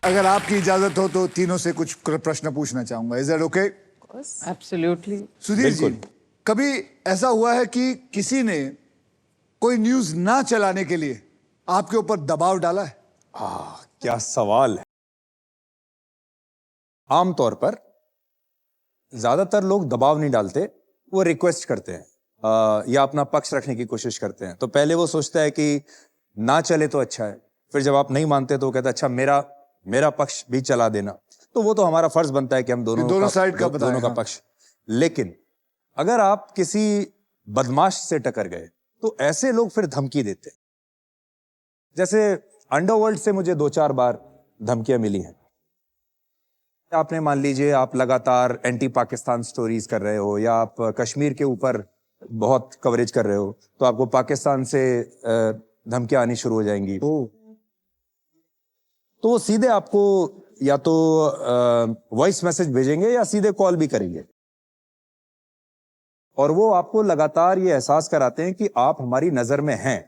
अगर आपकी इजाजत हो तो तीनों से कुछ प्रश्न पूछना चाहूंगा। Is that okay? Absolutely. Sudhir ji, कभी ऐसा हुआ है कि किसी ने कोई न्यूज ना चलाने के लिए आपके ऊपर दबाव डाला है? क्या सवाल है। आमतौर पर ज्यादातर लोग दबाव नहीं डालते, वो रिक्वेस्ट करते हैं या अपना पक्ष रखने की कोशिश करते हैं। तो पहले वो सोचता है कि ना चले तो अच्छा है, फिर जब आप नहीं मानते तो वो कहता है अच्छा मेरा पक्ष भी चला देना। तो वो तो हमारा फर्ज बनता है कि हम दोनों साइड का दोनों का पक्ष। लेकिन अगर आप किसी बदमाश से टकर गए तो ऐसे लोग फिर धमकी देते हैं। जैसे अंडरवर्ल्ड से मुझे 2-4 बार धमकियां मिली हैं। आपने मान लीजिए आप लगातार एंटी पाकिस्तान स्टोरीज कर रहे हो या आप कश्मीर के ऊपर बहुत कवरेज कर रहे हो तो आपको पाकिस्तान से धमकियां आनी शुरू हो जाएंगी। तो वो सीधे आपको या तो वॉइस मैसेज भेजेंगे या सीधे कॉल भी करेंगे और वो आपको लगातार ये एहसास कराते हैं कि आप हमारी नजर में हैं।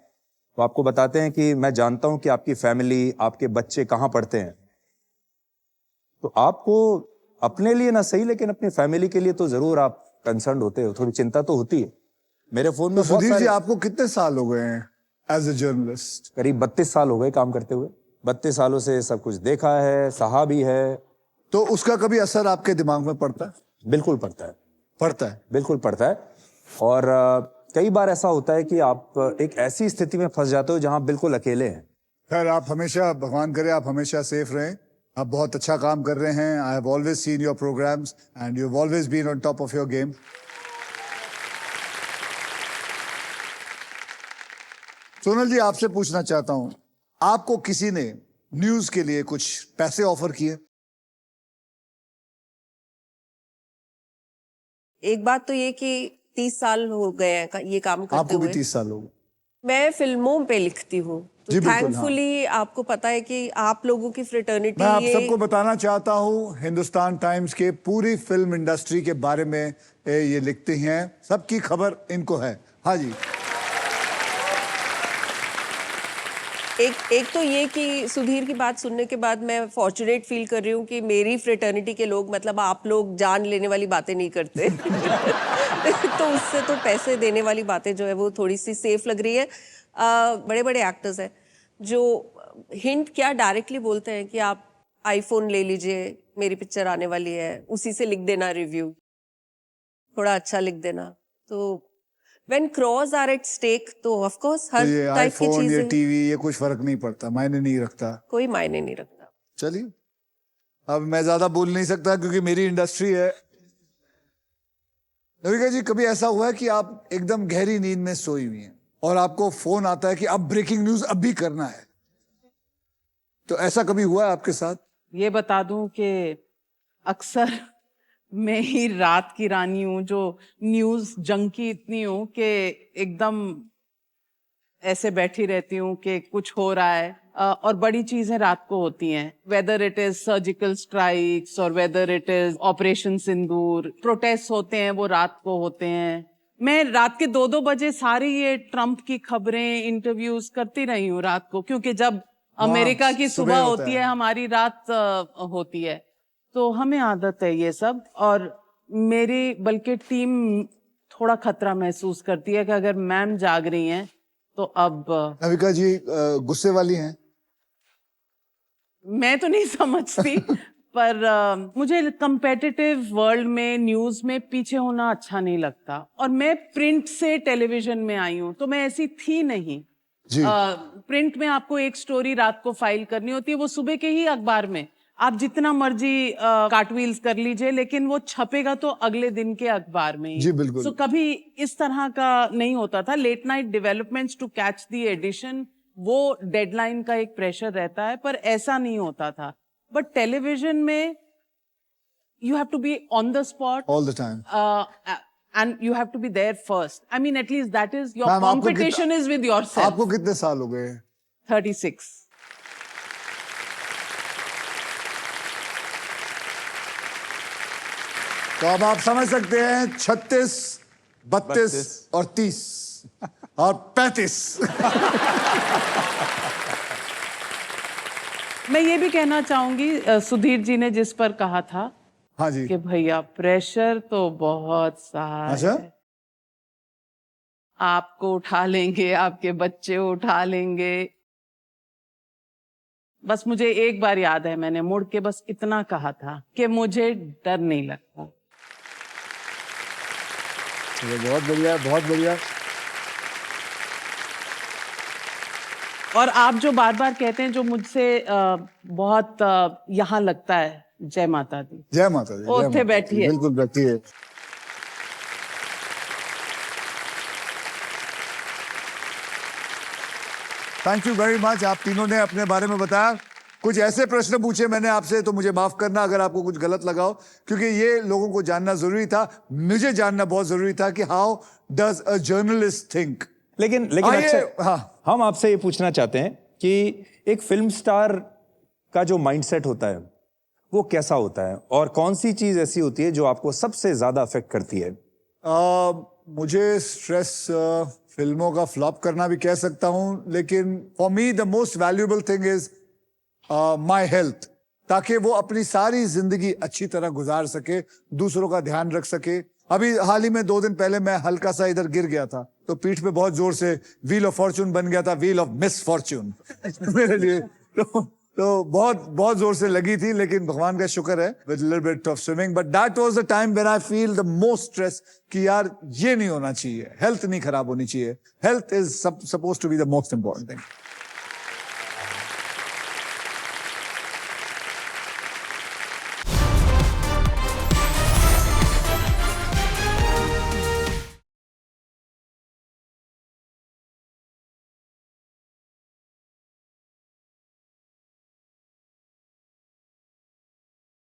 तो आपको बताते हैं कि मैं जानता हूं कि आपकी फैमिली, आपके बच्चे कहां पढ़ते हैं। तो आपको अपने लिए ना सही लेकिन अपनी फैमिली के लिए तो जरूर आप कंसर्न होते हो, थोड़ी चिंता तो होती है। मेरे फोन में तो सुधीर जी, आपको कितने साल हो गए हैं एज ए जर्नलिस्ट? करीब 32 साल हो गए काम करते हुए। 32 सालों से सब कुछ देखा है, सहा भी है। तो उसका कभी असर आपके दिमाग में पड़ता है? बिल्कुल पड़ता है। पड़ता है, बिल्कुल पड़ता है। और कई बार ऐसा होता है कि आप एक ऐसी स्थिति में फंस जाते हो जहां आप बिल्कुल अकेले हैं। खैर, आप हमेशा, भगवान करे आप हमेशा सेफ रहें। आप बहुत अच्छा काम कर रहे हैं। I have always seen your programmes and you have always been on top of your game. Sonal ji, आपसे पूछना चाहता हूं, आपको किसी ने न्यूज के लिए कुछ पैसे ऑफर किए? एक बात तो ये कि 30 साल हो गए हैं ये काम करते आपको हुए। भी 30 साल हो गए। मैं फिल्मों पे लिखती हूँ तो जी, बिल्कुल, थैंकफुली आपको पता है कि आप लोगों की फ्रेटर्निटी मैं आप सबको बताना चाहता हूं, हिंदुस्तान टाइम्स के पूरी फिल्म इंडस्ट्री के बारे में ये लिखते हैं, सबकी खबर इनको है। हाँ जी। एक तो ये कि सुधीर की बात सुनने के बाद मैं फॉर्चुनेट फील कर रही हूँ कि मेरी फ्रेटर्निटी के लोग, मतलब आप लोग, जान लेने वाली बातें नहीं करते। तो उससे तो पैसे देने वाली बातें जो है वो थोड़ी सी सेफ लग रही है। बड़े बड़े एक्टर्स हैं जो हिंट क्या डायरेक्टली बोलते हैं कि आप आईफोन ले लीजिए, मेरी पिक्चर आने वाली है, उसी से लिख देना रिव्यू, थोड़ा अच्छा लिख देना। तो When crores are at stake, तो of course हर ये टाइप की आईफोन, ये चीजें, टीवी, ये कुछ फर्क नहीं पड़ता, मायने नहीं रखता। कोई मायने नहीं रखता। चलिए, अब मैं ज्यादा बोल नहीं सकता क्योंकि मेरी इंडस्ट्री है। नविका जी, कभी ऐसा हुआ है कि आप एकदम गहरी नींद में सोई हुई हैं और आपको फोन आता है कि अब ब्रेकिंग न्यूज अब भी करना है? तो ऐसा कभी हुआ है आपके साथ? ये बता दूं कि अक्सर मैं ही रात की रानी हूं जो न्यूज जंकी इतनी हूं कि एकदम ऐसे बैठी रहती हूँ कि कुछ हो रहा है। और बड़ी चीजें रात को होती हैं, whether it is surgical strikes और whether it is operation Sindoor, protest होते हैं वो रात को होते हैं। मैं रात के 2-2 बजे सारी ये ट्रम्प की खबरें, इंटरव्यूज करती रही हूँ रात को, क्योंकि जब अमेरिका की सुबह होती है हमारी रात होती है, तो हमें आदत है ये सब। और मेरी बल्कि टीम थोड़ा खतरा महसूस करती है कि अगर मैम जाग रही हैं तो अब। नविका जी गुस्से वाली हैं? मैं तो नहीं समझती पर मुझे कंपेटिटिव वर्ल्ड में न्यूज में पीछे होना अच्छा नहीं लगता। और मैं प्रिंट से टेलीविजन में आई हूँ तो मैं ऐसी थी नहीं जी। प्रिंट में आपको एक स्टोरी रात को फाइल करनी होती है, वो सुबह के ही अखबार में आप जितना मर्जी कार्टव्हील्स कर लीजिए, लेकिन वो छपेगा तो अगले दिन के अखबार में ही। जी बिल्कुल। सो कभी इस तरह का नहीं होता था। Late night developments to catch the edition, वो डेडलाइन का एक प्रेशर रहता है, पर ऐसा नहीं होता था। बट टेलीविजन में you have to be on the spot all the time and you have to be there first. I mean, at least that is your competition is with yourself. आपको कितने साल हो गए? 36. तो अब आप समझ सकते हैं 36, 32 और 30 और 35। मैं ये भी कहना चाहूंगी सुधीर जी ने जिस पर कहा था हाँ जी। कि भैया प्रेशर तो बहुत सा अच्छा? है, आपको उठा लेंगे, आपके बच्चे उठा लेंगे। बस मुझे एक बार याद है, मैंने मुड़ के बस इतना कहा था कि मुझे डर नहीं लगता। चलो, बहुत बढ़िया, बहुत बढ़िया। और आप जो बार बार कहते हैं, जो मुझसे बहुत यहाँ लगता है, जय माता दी। जय माता दी। वो जय उत्थे माता दी, बैठी है। बिल्कुल बैठी है। Thank you very much. आप तीनों ने अपने बारे में बताया। कुछ ऐसे प्रश्न पूछे मैंने आपसे, तो मुझे माफ करना अगर आपको कुछ गलत लगा हो, क्योंकि ये लोगों को जानना जरूरी था, मुझे जानना बहुत जरूरी था कि how does a journalist think. लेकिन आइए, अक्षय, हाँ। हम आपसे ये पूछना चाहते हैं कि एक फिल्म स्टार का जो माइंडसेट होता है वो कैसा होता है, और कौन सी चीज ऐसी होती है जो आपको सबसे ज्यादा अफेक्ट करती है? मुझे स्ट्रेस फिल्मों का फ्लॉप करना भी कह सकता हूं, लेकिन for me the most valuable thing is my health, ताकि वो अपनी सारी जिंदगी अच्छी तरह गुजार सके, दूसरों का ध्यान रख सके। अभी हाल ही में 2 दिन पहले मैं हल्का सा इधर गिर गया था, तो पीठ पे बहुत जोर से व्हील ऑफ फॉर्च्यून बन गया था, व्हील ऑफ मिस फॉर्च्यून मेरे लिए। तो बहुत बहुत जोर से लगी थी, लेकिन भगवान का शुक्र है with little bit of swimming. But that was the time when I feel the most stress कि यार ये नहीं होना चाहिए, हेल्थ नहीं खराब होनी चाहिए, health is supposed to be the most important thing.